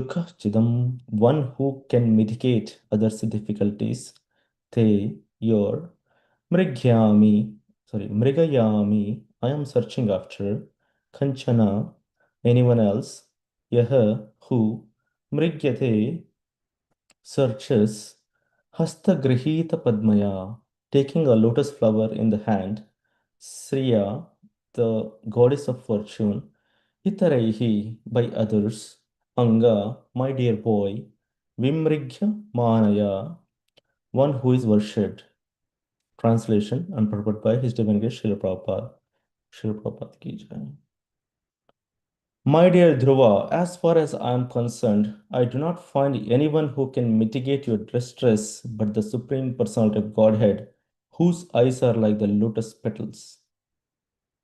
Sukha Chidam, one who can mitigate others' difficulties. Te, your, Mrigayami, I am searching after. Kanchana, anyone else. Yaha, who, Mrigyate, searches. Hasta Grihita Padmaya, taking a lotus flower in the hand. Sriya, the goddess of fortune. Itaraihi, by others. Anga, my dear boy. Vimrigya Manaya, one who is worshipped. Translation and purport by His Divine Grace Srila Prabhupada. Srila Prabhupada ki jai. My dear Dhruva, as far as I am concerned, I do not find anyone who can mitigate your distress but the Supreme Personality of Godhead, whose eyes are like the lotus petals.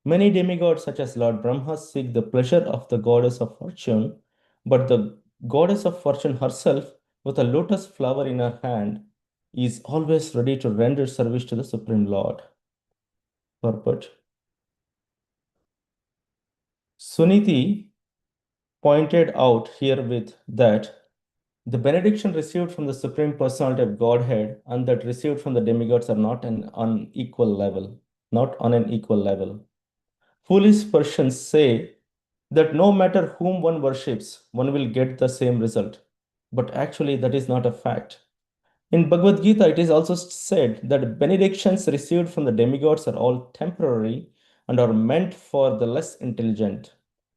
Many demigods, such as Lord Brahma, seek the pleasure of the goddess of fortune, but the goddess of fortune herself, with a lotus flower in her hand, is always ready to render service to the Supreme Lord. Purport. Suniti pointed out herewith that the benediction received from the Supreme Personality of Godhead and that received from the demigods are not on equal level, not on an equal level. Foolish persons say that no matter whom one worships, one will get the same result. But actually, that is not a fact. In Bhagavad Gita, it is also said that benedictions received from the demigods are all temporary and are meant for the less intelligent.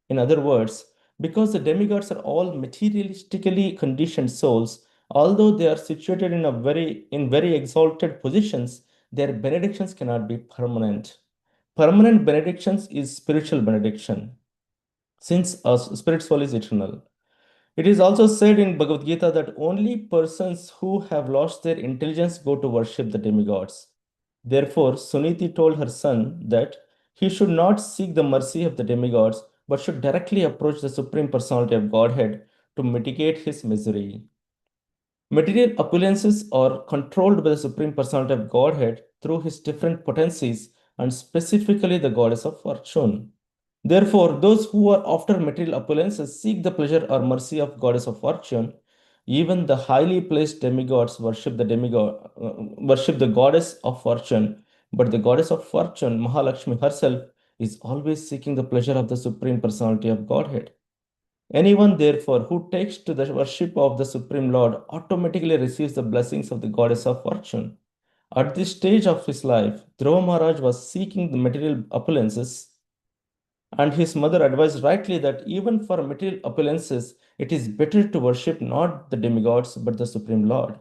In other words, because the demigods are all materialistically conditioned souls, although they are situated in very exalted positions, their benedictions cannot be permanent. Permanent benedictions is spiritual benediction, since a spirit soul is eternal. It is also said in Bhagavad Gita that only persons who have lost their intelligence go to worship the demigods. Therefore, Suniti told her son that he should not seek the mercy of the demigods, but should directly approach the Supreme Personality of Godhead to mitigate his misery. Material opulences are controlled by the Supreme Personality of Godhead through his different potencies and specifically the goddess of fortune. Therefore, those who are after material opulences seek the pleasure or mercy of goddess of fortune. Even the highly placed demigods worship the goddess of fortune, but the goddess of fortune, Mahalakshmi herself, is always seeking the pleasure of the Supreme Personality of Godhead. Anyone, therefore, who takes to the worship of the Supreme Lord automatically receives the blessings of the goddess of fortune. At this stage of his life, Dhruva Maharaj was seeking the material opulences, and his mother advised rightly that even for material opulences, it is better to worship not the demigods but the Supreme Lord.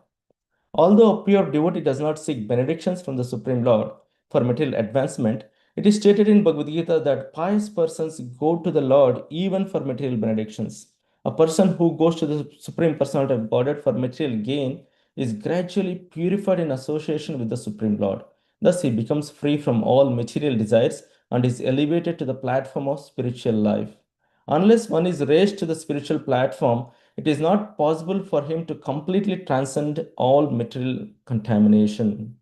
Although a pure devotee does not seek benedictions from the Supreme Lord for material advancement, it is stated in Bhagavad Gita that pious persons go to the Lord even for material benedictions. A person who goes to the Supreme Personality of Godhead for material gain is gradually purified in association with the Supreme Lord. Thus, he becomes free from all material desires and is elevated to the platform of spiritual life. Unless one is raised to the spiritual platform, it is not possible for him to completely transcend all material contamination.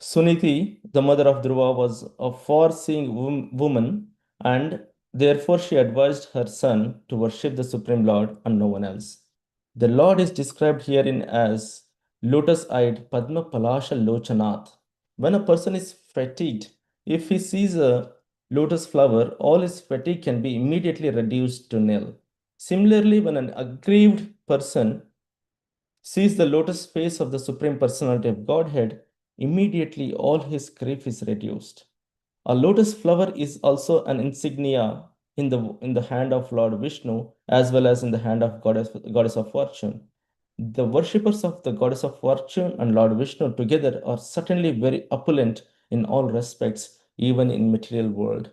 Suniti, the mother of Dhruva, was a far-seeing woman, and therefore she advised her son to worship the Supreme Lord and no one else. The Lord is described herein as lotus-eyed Padma Palasha Lochanath. When a person is fatigued, if he sees a lotus flower, all his fatigue can be immediately reduced to nil. Similarly, when an aggrieved person sees the lotus face of the Supreme Personality of Godhead, immediately all his grief is reduced. A lotus flower is also an insignia in the hand of Lord Vishnu as well as in the hand of goddess of fortune. The worshippers of the goddess of fortune and Lord Vishnu together are certainly very opulent in all respects, even in material world.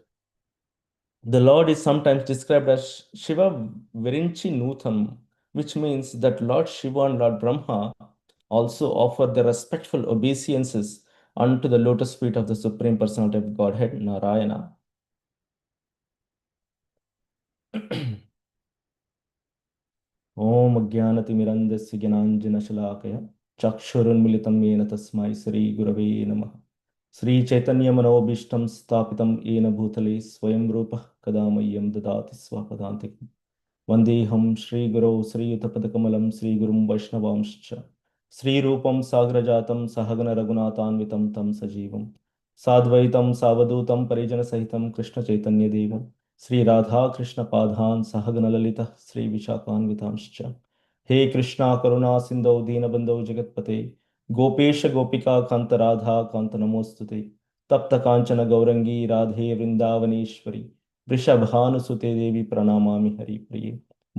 The Lord is sometimes described as Shiva Virinchi Nutham, which means that Lord Shiva and Lord Brahma also offer their respectful obeisances unto the lotus feet of the Supreme Personality of Godhead, Narayana. Om Jnanatimirandasya Jnananjanashalakaya Chakshurunmilitam Yena Tasmai Sri Gurave Namaha Sri Chaitanya Manobishtam Stapitam Ena Bhutale Swayam Rupa Kadamayam Dadati Swapadantikam Vandeham Sri Guru Sri Utapatakalam Sri Gurum Vaishnavamscha Sri Rupam Sagrajatam Sahagana Raghunathanvitam Tam Sajivam Sadvaitam Savadutam Parijana Sahitam Krishna Chaitanya Devam Sri Radha Krishna Padhan Sahagana Lalita Sri Vishakhanvitamscha He Krishna Karuna Sindhu Deenabandhu Jagatpate Gopesh Gopika Kanta Radha Kanta Namostute Tapta Kanchana Gaurangi Radhe Vrindavaneshwari वृषभानुसुते देवी प्रणमामि हरिप्रिये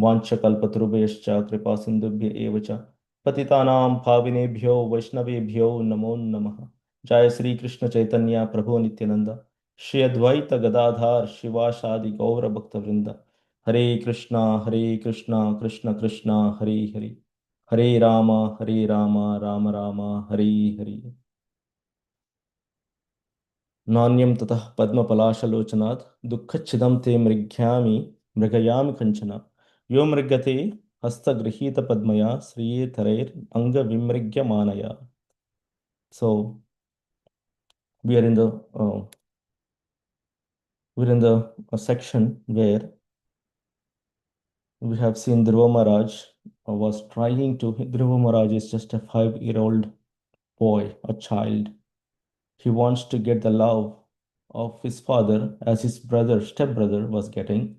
वाञ्छकल्पतरुभ्यश्च कृपा सिन्धुभ्य एव च पतितानां पाविनेभ्यो वैष्णवेभ्यो नमो नमः जय श्री कृष्ण चैतन्य प्रभु नित्यानंद श्री अद्वैत गदाधार शिवासादि गौर भक्तवृंद हरे कृष्णा कृष्ण कृष्ण हरे हरे हरे राम राम राम हरे हरे नान्यं ततः पद्मपलाशलोचनात् दुःखच्छिदं ते मृग्यामि मृगयामि कञ्चन यो मृगते हस्तगृहीतपद्मया श्रियेतरैर् अङ्गविमृग्यमानया. So we are in the section where we have seen Dhruva Maharaj was trying to. Dhruva Maharaj is just a 5-year-old boy, a child. He wants to get the love of his father as his brother, stepbrother, was getting.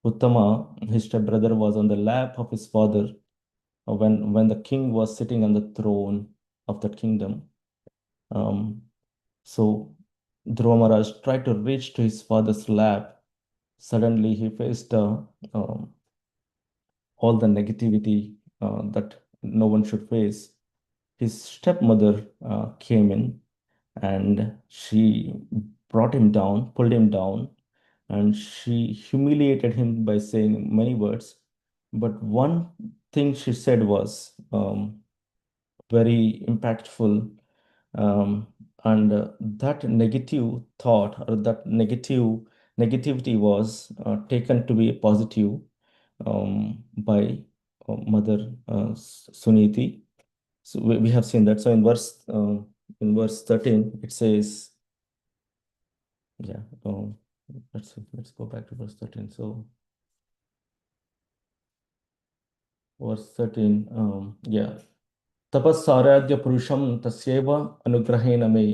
Uttama, his stepbrother, was on the lap of his father when the king was sitting on the throne of that kingdom. So Dhruva Maharaj tried to reach to his father's lap. Suddenly, he faced all the negativity that no one should face. His stepmother came in and she brought him down, pulled him down, and she humiliated him by saying many words. But one thing she said was very impactful, and that negative thought or that negativity was taken to be positive by Mother Suniti. So we have seen that. So in verse 13 it says, yeah. Let's go back to verse 13. So verse 13, yeah. तपस्साराध्य पुरुषं तस्यैव अनुग्रहेण मे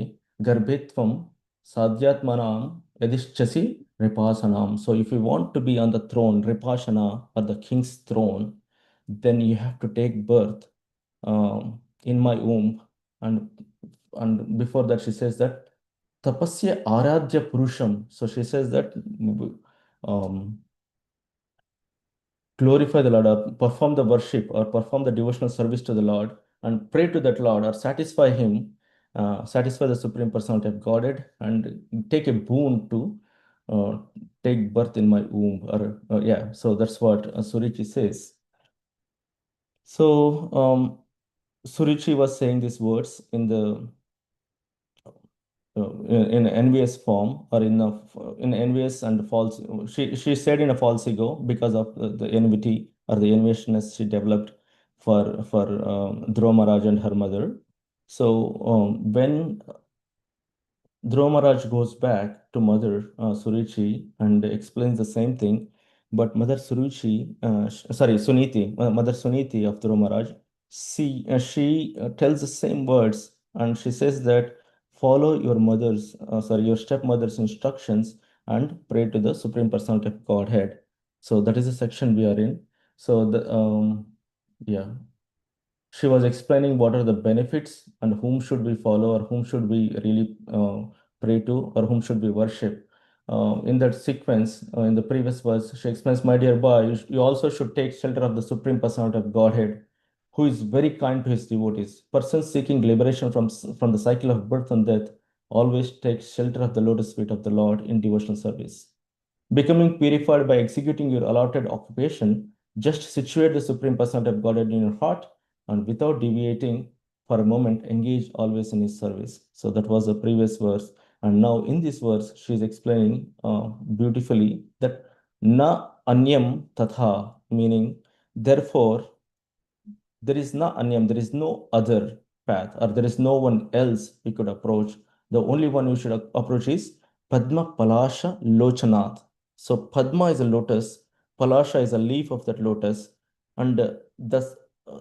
गर्भित्वं साध्यात्मनां यदिच्छसि Ripashanam. So if you want to be on the throne, Ripashana, or the king's throne, then you have to take birth in my womb. And before that, she says that tapasya aradhya purusham. So she says that um, glorify the Lord, or perform the worship, or perform the devotional service to the Lord, and pray to that Lord, or satisfy Him, satisfy the Supreme Personality of Godhead, and take a boon to uh, take birth in my womb. Or yeah, so that's what Surichi says. So Surichi was saying these words in the in envious form, or in envious and false. She said in a false ego because of the envity or the enviousness she developed for Dhruva Maharaj and her mother. So when Dhruva Maharaj goes back to Mother Suruchi and explains the same thing, but Mother Suruchi, sorry, Suniti, Mother Suniti of Dhruva Maharaj, she tells the same words, and she says that follow your your stepmother's instructions and pray to the Supreme Personality of Godhead. So that is the section we are in. So yeah, she was explaining what are the benefits and whom should we follow, or whom should we really pray to, or whom should we worship. In that sequence, in the previous verse, she explains, my dear boy, you also should take shelter of the Supreme Personality of Godhead, who is very kind to his devotees. Persons seeking liberation from the cycle of birth and death always take shelter of the lotus feet of the Lord in devotional service. Becoming purified by executing your allotted occupation, just situate the Supreme Personality of Godhead in your heart, and without deviating for a moment, engage always in His service. So that was the previous verse. And now in this verse, she is explaining beautifully that na anyam tatha, meaning therefore there is na anyam, there is no other path, or there is no one else we could approach the only one you should approach is Padma Palasha Lochanath. So Padma is a lotus, Palasha is a leaf of that lotus, and the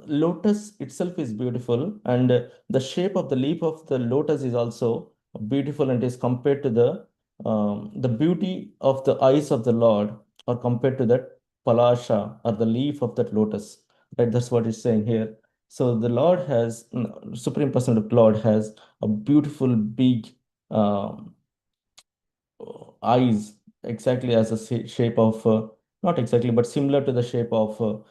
lotus itself is beautiful, and the shape of the leaf of the lotus is also beautiful, and is compared to the beauty of the eyes of the Lord, or compared to that palasha or the leaf of that lotus. Right, that's what it's saying here. So the Lord has, Supreme Person of Lord has a beautiful big um, eyes, exactly as a shape of, not exactly, but similar to the shape of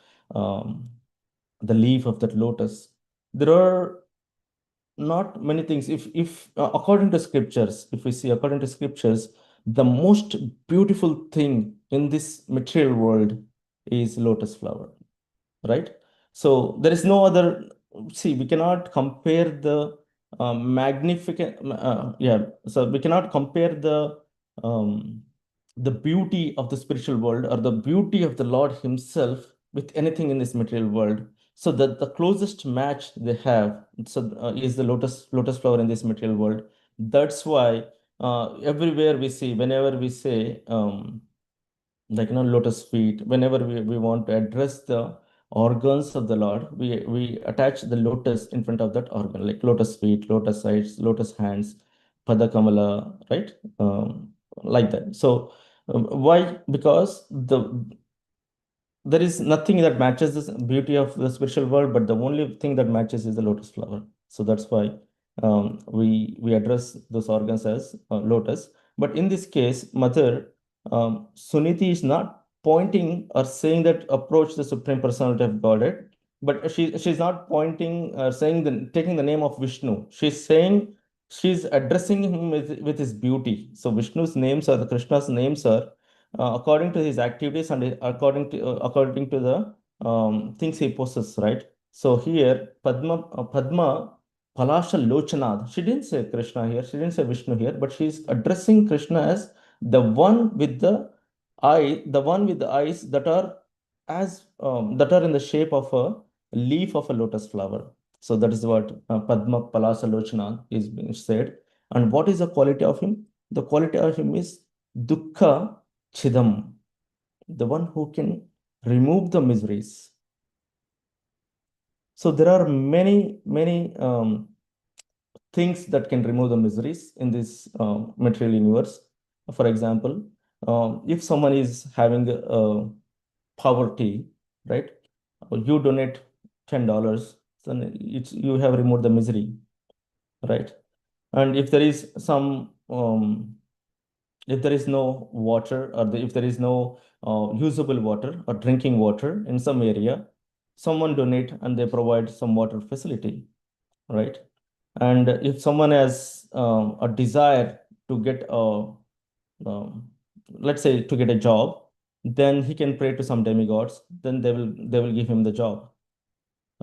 the leaf of that lotus. There are not many things. If according to scriptures, if we see according to scriptures, the most beautiful thing in this material world is lotus flower, right? So there is no other. See, we cannot compare the magnificent. Yeah, so we cannot compare um, the beauty of the spiritual world or the beauty of the Lord Himself with anything in this material world. So the closest match they have, is the lotus flower in this material world. That's why everywhere we see, whenever we say, like, lotus feet, whenever we want to address the organs of the Lord, we attach the lotus in front of that organ, like lotus feet, lotus sides, lotus hands, pada kamala, right? Like that. So why? Because there is nothing that matches this beauty of the spiritual world, but the only thing that matches is the lotus flower. So that's why we address those organs as lotus. But in this case, Mother Suniti is not pointing or saying that approach the Supreme Personality of Godhead, but she's not pointing or saying taking the name of Vishnu. She's saying, she's addressing him with his beauty. So Vishnu's names, or the Krishna's names, are according to his activities, and according to the things he possesses, right? So here, Padma Palasha Lochanad. She didn't say Krishna here. She didn't say Vishnu here, but she's addressing Krishna as the one with the the one with the eyes that are that are in the shape of a leaf of a lotus flower. So that is what Padma Palasa Lochana is being said. And what is the quality of him? The quality of him is Dukkha Chidam, the one who can remove the miseries. So there are many things that can remove the miseries in this material universe. For example, if someone is having poverty, right? You donate $10, then you have removed the misery, right? And if there is some if there is no water, or if there is no usable water or drinking water in some area, someone donate and they provide some water facility, right? And if someone has a desire to get um, let's say to get a job, then he can pray to some demigods, then they will give him the job,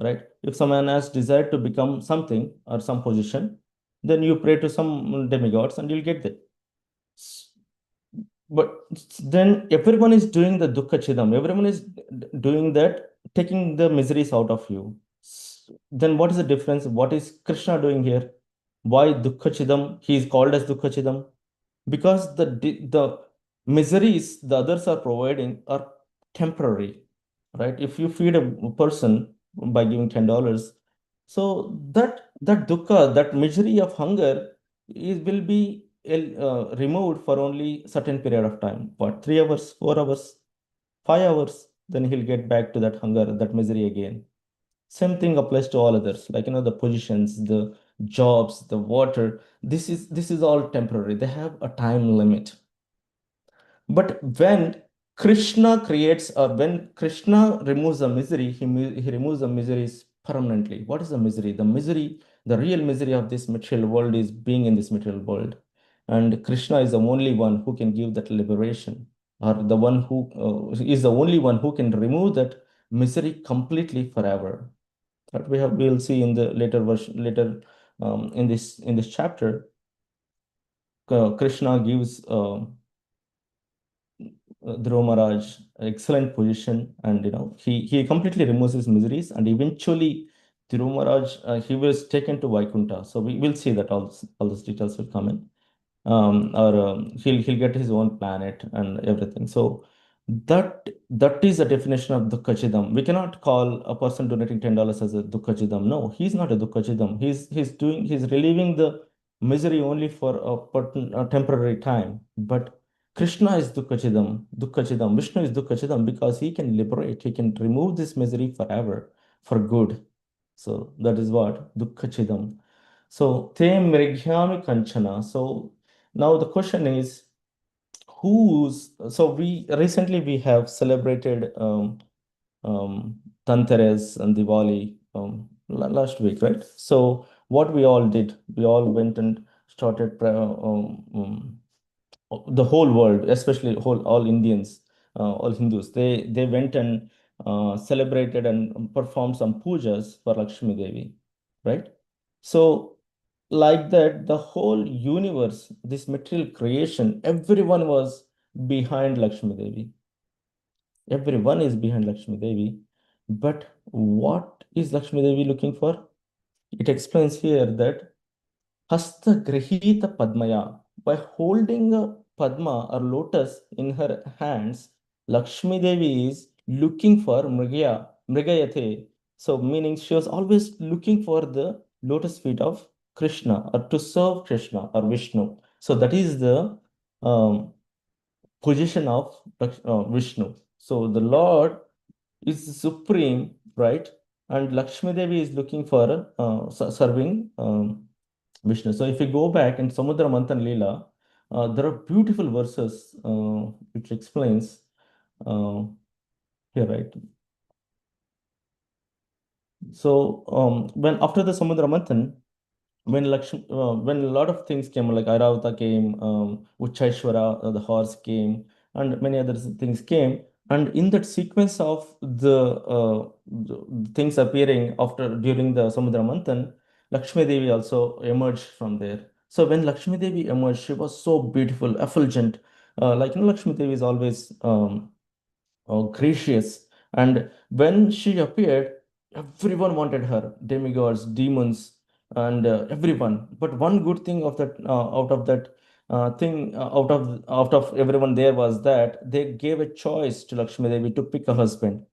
right? If someone has desire to become something or some position, then you pray to some demigods and you'll get it. But then everyone is doing the dukkha chidam. Everyone is doing that, taking the miseries out of you. Then what is the difference? What is Krishna doing here? Why dukkha chidam? He is called as dukkha chidam because the miseries the others are providing are temporary, right? If you feed a person by giving $10, so that dukkha, that misery of hunger, will be removed for only certain period of time. What, 3 hours, 4 hours, 5 hours? Then he'll get back to that hunger, that misery again. Same thing applies to all others, like the positions, the jobs, the water. This is all temporary. They have a time limit. But when Krishna creates, or when Krishna removes the misery, he removes the miseries permanently. What is the misery? The misery, the real misery of this material world is being in this material world. And Krishna is the only one who can give that liberation, or the one who is the only one who can remove that misery completely forever. That we'll see in the later version, later in this chapter. Krishna gives Dhruva Maharaj excellent position, and he completely removes his miseries, and eventually Dhruv Maharaj, he was taken to Vaikunta. So we will see that all those details will come in. Or he'll get his own planet and everything. So that is the definition of dukkachidam. We cannot call a person donating $10 as a dukkachidam. No, he's not a dukkachidam. He's relieving the misery only for a temporary time. But Krishna is dukkachidam. Vishnu is dukkachidam because he can liberate, he can remove this misery forever for good. So that is what dukkachidam. So te mrigyami kanchana. So now the question is, so we recently we have celebrated Dhanteras and Diwali last week, right? So what we all did, we all went and started the whole world, especially all Indians, all Hindus, they went and celebrated and performed some pujas for Lakshmi Devi, right? So like that, the whole universe, this material creation, everyone was behind Lakshmi Devi. Everyone is behind Lakshmi Devi. But what is Lakshmi Devi looking for? It explains here that Hasta Grihita Padmaya. By holding a Padma or lotus in her hands, Lakshmi Devi is looking for Mrigayate. So, meaning she was always looking for the lotus feet of Krishna or to serve Krishna or Vishnu. So, that is the um, position of Vishnu. So, the Lord is supreme, right? And Lakshmi Devi is looking for serving Vishnu. So if you go back in Samudra Manthan Leela, there are beautiful verses which explains uh, here, right? So when after the Samudra Manthan, when a lot of things came, like Airavata came, Uchchaishwara, the horse came, and many other things came. And in that sequence of the things appearing after during the Samudra Manthan, Lakshmi Devi also emerged from there. So when Lakshmi Devi emerged, she was so beautiful, effulgent. Lakshmi Devi is always gracious. And when she appeared, everyone wanted her, demigods, demons, and everyone. But one good thing of that, out of that thing, out of everyone there was that they gave a choice to Lakshmi Devi to pick a husband.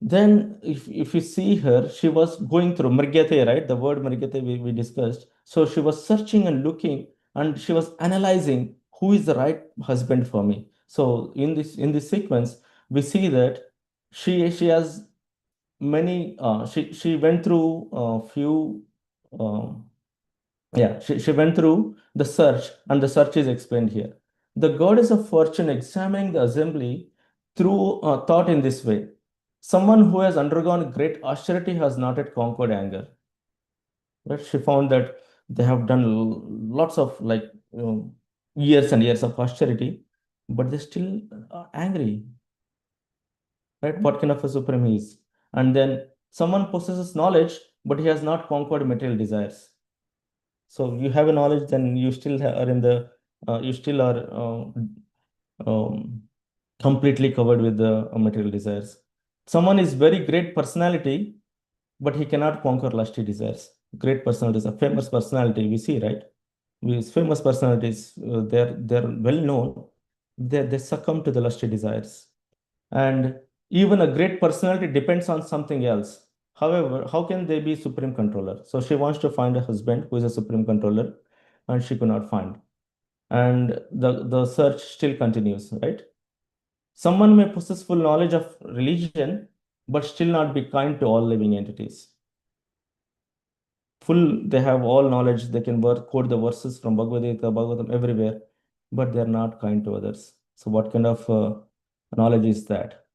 Then, if you see her, she was going through Mrigyate, right? The word Mrigyate we discussed. So she was searching and looking, and she was analyzing who is the right husband for me. So in this sequence, we see that she has many. She went through a few. Um, yeah, she went through the search, and the search is explained here. The goddess of fortune examining the assembly through thought in this way. Someone who has undergone great austerity has not yet conquered anger. Right? She found that they have done lots of years and years of austerity, but they're still angry. Right? What kind of a supreme he is? And then someone possesses knowledge, but he has not conquered material desires. So you have a knowledge, then you still are you still are um, completely covered with the material desires. Someone is very great personality, but he cannot conquer lusty desires. Great personalities, a famous personality we see, right? These famous personalities, they're well known. They succumb to the lusty desires, and even a great personality depends on something else. However, how can they be supreme controller? So she wants to find a husband who is a supreme controller, and she could not find. And the search still continues, right? Someone may possess full knowledge of religion, but still not be kind to all living entities. They have all knowledge, they can quote the verses from Bhagavad Gita, Bhagavatam, everywhere, but they're not kind to others. So what kind of knowledge is that?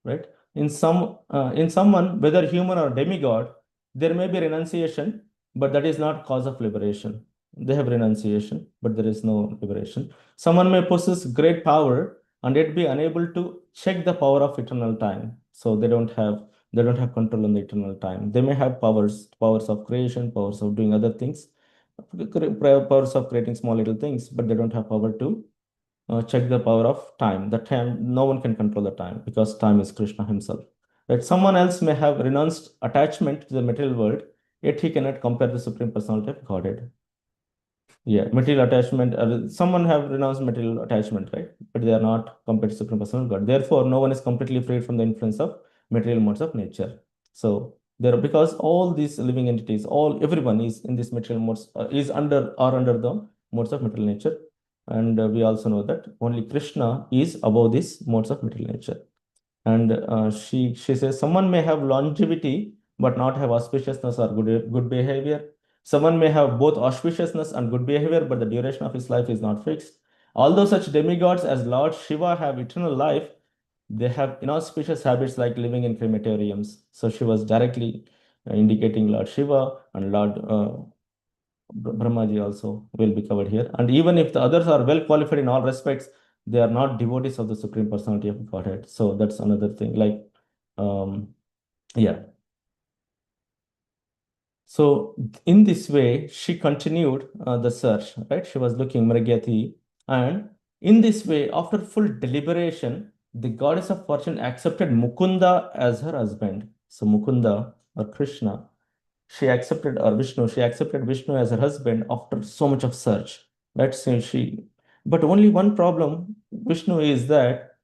Right? In someone, whether human or demigod, there may be renunciation, but that is not cause of liberation. They have renunciation, but there is no liberation. Someone may possess great power and yet be unable to check the power of eternal time. So they don't have control on the eternal time. They may have powers of creation, powers of doing other things, powers of creating small little things, but they don't have power to check the power of time. The time, no one can control the time because time is Krishna himself. That someone else may have renounced attachment to the material world, yet he cannot compare the Supreme Personality of Godhead. Yeah, material attachment, someone have renounced material attachment, right? But they are not compared to Supreme Personal God. Therefore, no one is completely freed from the influence of material modes of nature. So there, because all these living entities, everyone is in this material modes, is under or under the modes of material nature. And we also know that only Krishna is above these modes of material nature. And she says someone may have longevity but not have auspiciousness or good behavior. Someone may have both auspiciousness and good behavior, but the duration of his life is not fixed. Although such demigods as Lord Shiva have eternal life, they have inauspicious habits like living in crematoriums. So she was directly indicating Lord Shiva and Lord Brahmaji also will be covered here. And even if the others are well qualified in all respects, they are not devotees of the Supreme Personality of Godhead. So that's another thing. Like, yeah. So in this way, she continued the search, right? She was looking Mrigyati. And in this way, after full deliberation, the goddess of fortune accepted Mukunda as her husband. So Mukunda or Krishna, she accepted Vishnu as her husband after so much of search. Right? So but only one problem, Vishnu, is that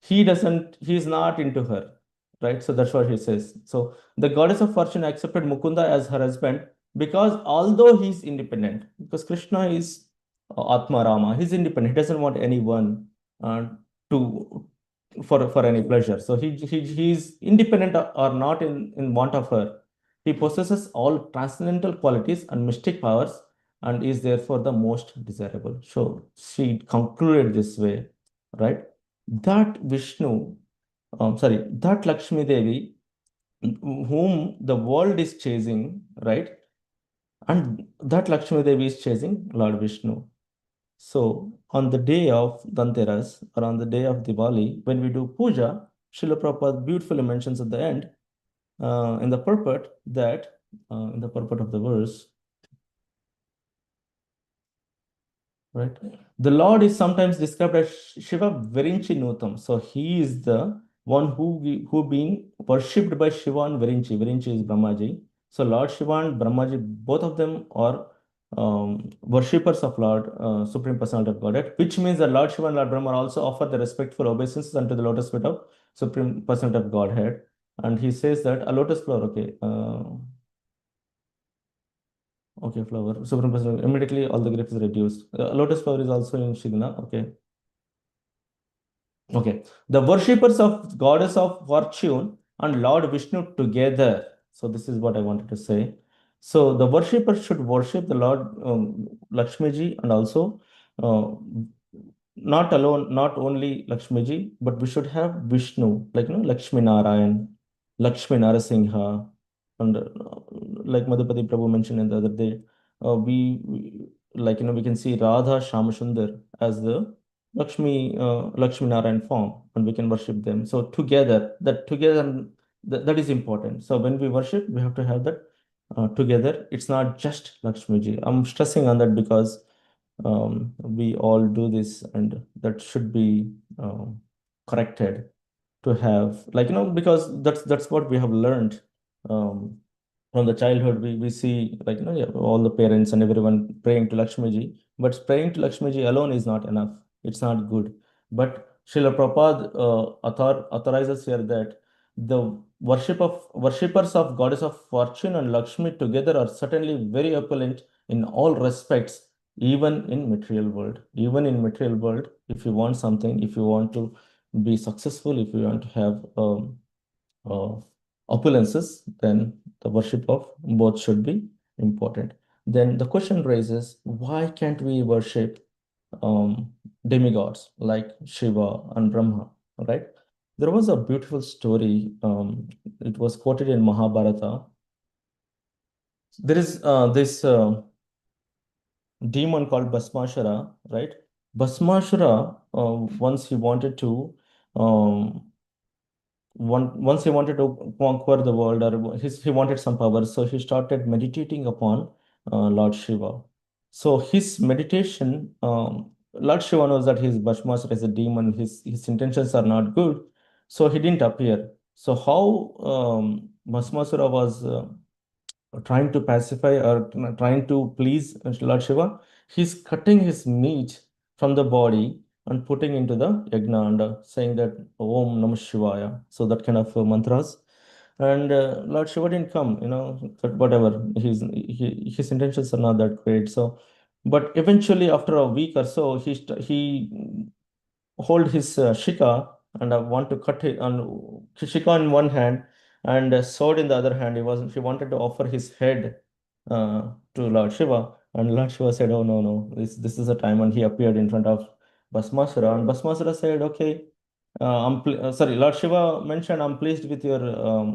he is not into her, right? So that's what he says. So the goddess of fortune accepted Mukunda as her husband because although he's independent, because Krishna is Atma Rama, he's independent. He doesn't want anyone uh, to for any pleasure. So he's independent or not in want of her. He possesses all transcendental qualities and mystic powers and is therefore the most desirable. So she concluded this way, right? That Vishnu, that Lakshmi Devi, whom the world is chasing, right? And that Lakshmi Devi is chasing Lord Vishnu. So on the day of Dhanteras or on the day of Diwali, when we do puja, Srila Prabhupada beautifully mentions at the end in the purport that in the purport of the verse, right? The Lord is sometimes described as Shiva Virinchi Nutam. So he is the one who being worshipped by Shiva and Virinchi. Virinchi is Brahmaji. So Lord Shiva and Brahmaji, both of them are worshippers of Lord Supreme Personality of Godhead, which means that Lord Shiva and Lord Brahma also offer the respectful obeisances unto the lotus feet of Supreme Personality of Godhead. And he says that a lotus flower, okay. Okay, flower. Supreme Personality, immediately all the grief is reduced. Lotus flower is also in Shigna. Okay. Okay. The worshippers of goddess of fortune and Lord Vishnu together. So this is what I wanted to say. So the worshippers should worship the Lord Lakshmi ji and also uh, not alone, not only Lakshmi ji, but we should have Vishnu, like Lakshmi Narayan, Lakshmi Narasingha, and like Madhupati Prabhu mentioned in the other day, like we can see Radha Shamashundar as the Lakshmi Narayan form, and we can worship them. So together, that is important. So when we worship, we have to have that together. It's not just Lakshmi ji. I'm stressing on that because we all do this, and that should be corrected to have, like because that's what we have learned um, from the childhood. We see, like yeah, all the parents and everyone praying to Lakshmi ji, but praying to Lakshmi ji alone is not enough. It's not good. But Srila Prabhupada authorizes here that the worshippers of goddess of fortune and Lakshmi together are certainly very opulent in all respects, even in material world. Even in material world, if you want something, if you want to be successful, if you want to have uh, opulences, then the worship of both should be important. Then the question raises, why can't we worship demigods like Shiva and Brahma, right? There was a beautiful story. It was quoted in Mahabharata. There is this demon called Bhasmashara, right? Bhasmashara, once he wanted to um, once he wanted to conquer the world, or he wanted some power, so he started meditating upon Lord Shiva. So his meditation, Lord Shiva knows that his Bhasmasura is a demon, his intentions are not good, so he didn't appear. So how Bhasmasura was trying to pacify or trying to please Lord Shiva, he's cutting his meat from the body and putting into the yagna and saying that Om Namah Shivaya. So that kind of mantras. And Lord Shiva didn't come, but whatever. His intentions are not that great. So, but eventually, after a week or so, he hold his shika and want to cut it on shika in one hand and sword in the other hand. He wanted to offer his head to Lord Shiva, and Lord Shiva said, "Oh no, no, this is a time." And he appeared in front of Bhasmasura, and Bhasmasura said, "Okay." Sorry, Lord Shiva mentioned, "I'm pleased with your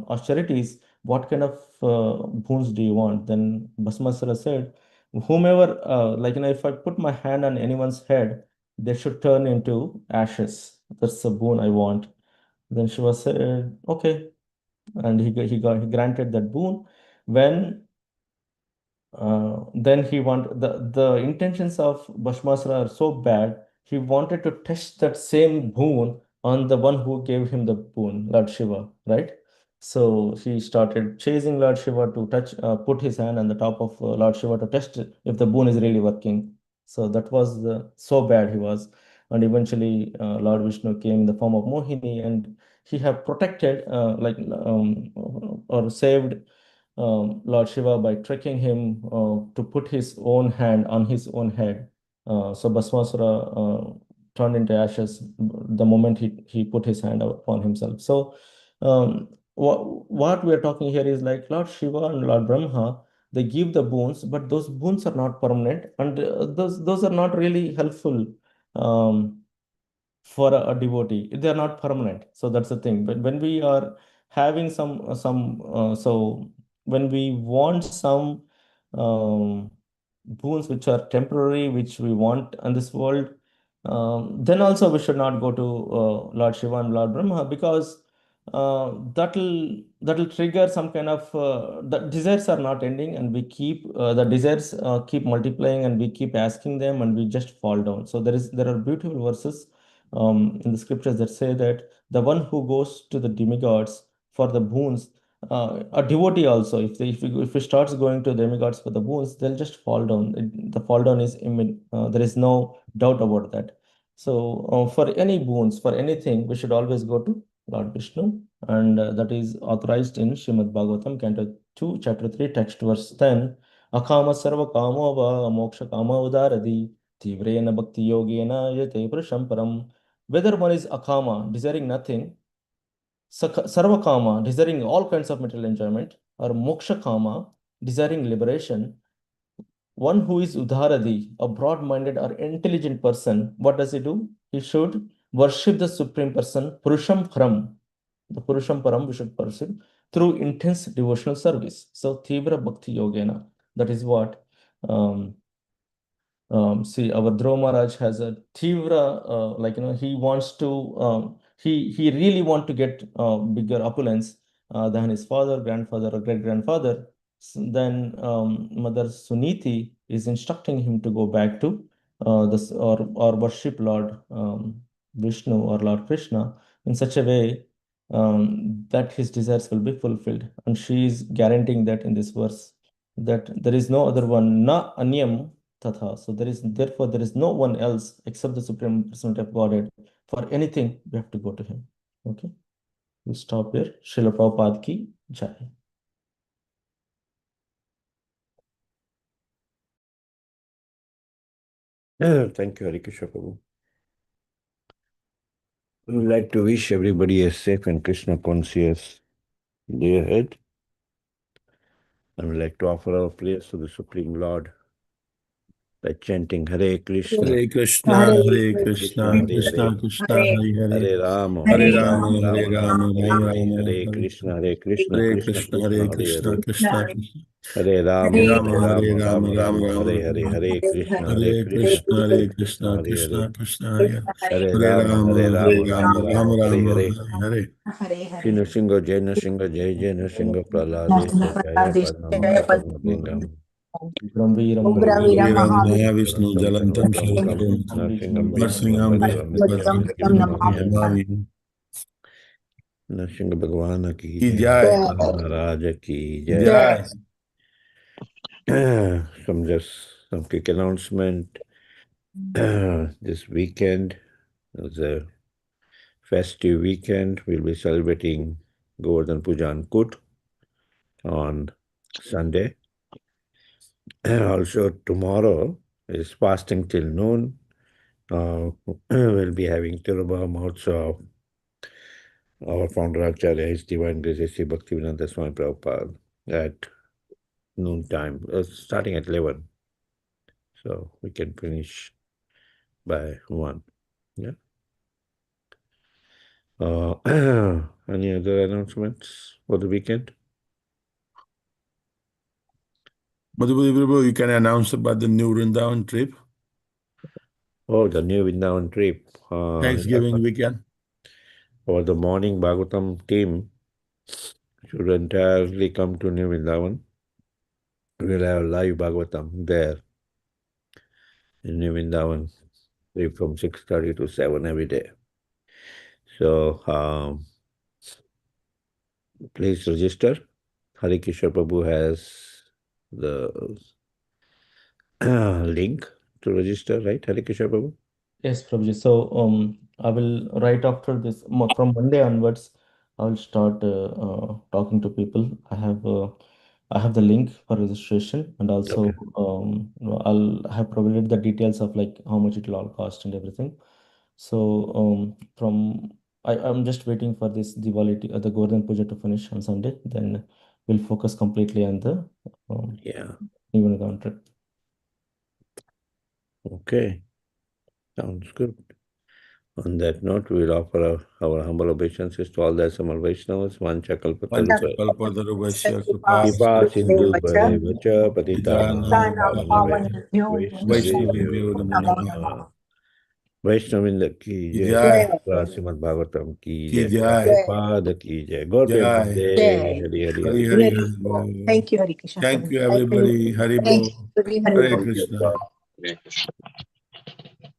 austerities. What kind of boons do you want?" Then Bhasmasura said, "Whomever, if I put my hand on anyone's head, they should turn into ashes. That's the boon I want." Then Shiva said, "Okay," and he granted that boon. When then he want the intentions of Bhashmasura are so bad. He wanted to test that same boon on the one who gave him the boon, Lord Shiva, right? So he started chasing Lord Shiva to put his hand on the top of Lord Shiva to test if the boon is really working. So that was so bad he was, and eventually Lord Vishnu came in the form of Mohini, and he have protected, or saved Lord Shiva by tricking him to put his own hand on his own head. So Bhasmasura turned into ashes the moment he put his hand upon himself. So what we are talking here is like Lord Shiva and Lord Brahma, they give the boons, but those boons are not permanent, and those are not really helpful. Um, for a devotee, they are not permanent. So that's the thing. But when we are having so when we want some um, boons which are temporary, which we want in this world, then also we should not go to Lord Shiva and Lord Brahma, because that'll trigger some kind of the desires are not ending, and we keep the desires keep multiplying, and we keep asking them, and we just fall down. So there are beautiful verses in the scriptures that say that the one who goes to the demigods for the boons, a devotee also, if he starts going to demigods for the boons, they'll just fall down. The fall down is there is no doubt about that. So for any boons, for anything, we should always go to Lord Vishnu, and that is authorized in Srimad Bhagavatam, Canto 2, Chapter 3, Text verse 10. Akama sarva kamo va moksha kama udaradi tivrena bhakti yogena yate purusham param. Whether one is akama, desiring nothing, sarvakama, desiring all kinds of material enjoyment, or moksha kama, desiring liberation, one who is udharadi, a broad-minded or intelligent person, what does he do? He should worship the Supreme Person, Purusham Param. The Purusham Param we should pursue through intense devotional service. So, Thivra Bhakti Yogena, that is what see, our Dhruva Maharaj has a Tivra, he wants to, he really want to get bigger opulence than his father, grandfather, or great grandfather. Then Mother Suniti is instructing him to go back to this or worship Lord Vishnu or Lord Krishna in such a way that his desires will be fulfilled. And she is guaranteeing that in this verse that there is no other one, na anyam tatha. So therefore there is no one else except the Supreme Personality of Godhead. For anything, we have to go to him. Okay. We'll stop here. Srila Prabhupada ki jai. Thank you, Hare Krishna Prabhu. We would like to wish everybody a safe and Krishna conscious day ahead. And we'd like to offer our prayers to the Supreme Lord by chanting Hare Krishna. Hare Krishna, Hare Krishna, Krishna Krishna, Hare Hare, Hare Rama, Hare Hare Rama, Rama, Hare Rama Rama, Rama, Rama Hare Rama, Hare, Hare Krishna, Hare Krishna Krishna, Krishna, Hare Hare Krishna, Hare, Krishna Krishna, Hare Rama, Hare Hare Rama, Hare Rama, Rama, Rama Rama Rama, Rama, Hare Hare, Hare Krishna, Hare Krishna, Hare Krishna, Krishna, Hare Hare, Krishna Krishna, Hare Hare Hare Rama, Hare Rama, Hare Rama, Rama Rama, Rama Rama, Hare Rama, Hare. Hare Shinu Shingo Jenu Shingo Jai Jenu Shingo Praladesha Jaya Padma Padma Lingam Vikram Veeram Hare. Mahavishnu Ram Mahavishnu Jalantam Jalantam Sarupam Sarupam Nrsimham Narsingam Vishnu Vishnu Narsingam Bhagavam Vishnu Vishnam Bhagavan Namaha. Namavi. Narasimha भगवान की की जय, जय। महाराज की जय. जय. Some quick announcement. This weekend is a festive weekend. We'll be celebrating Govardhan Puja and Kut on Sunday. Also, tomorrow is fasting till noon. We'll be having Tiruba Mahotsav. Our founder Acharya, His Divine Grace Sri Bhaktivedanta Swami Prabhupada at noon time, starting at 11. So we can finish by 1. Yeah. Any other announcements for the weekend? Madhubali, you can announce about the new Vrindavan trip. Oh, the new Vrindavan trip. Thanksgiving weekend. For the morning Bhagavatam team should entirely come to New Vrindavan. We'll have live Bhagavatam there in New Vrindavan from 6:30 to 7 every day. So please register. Hari Kishore Prabhu has the link to register, right, Hari Kishore Prabhu? Yes, Prabhuji. So I will right after this from Monday onwards, I will start talking to people. I have the link for registration, and also I'll have provided the details of like how much it will all cost and everything. So I'm just waiting for this the Govardhan Puja to finish on Sunday. Then we'll focus completely on the even the trip. Okay, sounds good. On that note, we will offer our humble obeisances to all the Assembled Vaishnavas. Vancha Kalpataru Kripa Sindhu Bharevacha Pidana Patitanam Vaishnavebhyo Namo Namaha. Vaishnavinda ki jai, Srimad Bhagavatam ki jai, Prabhupada ki jai, Gaur Premanande, Hari Hari Hari. Hari Hari. Thank you, Hari Krishna. Thank you, everybody. Hari Bol. Hare Hari Krishna. Krishna.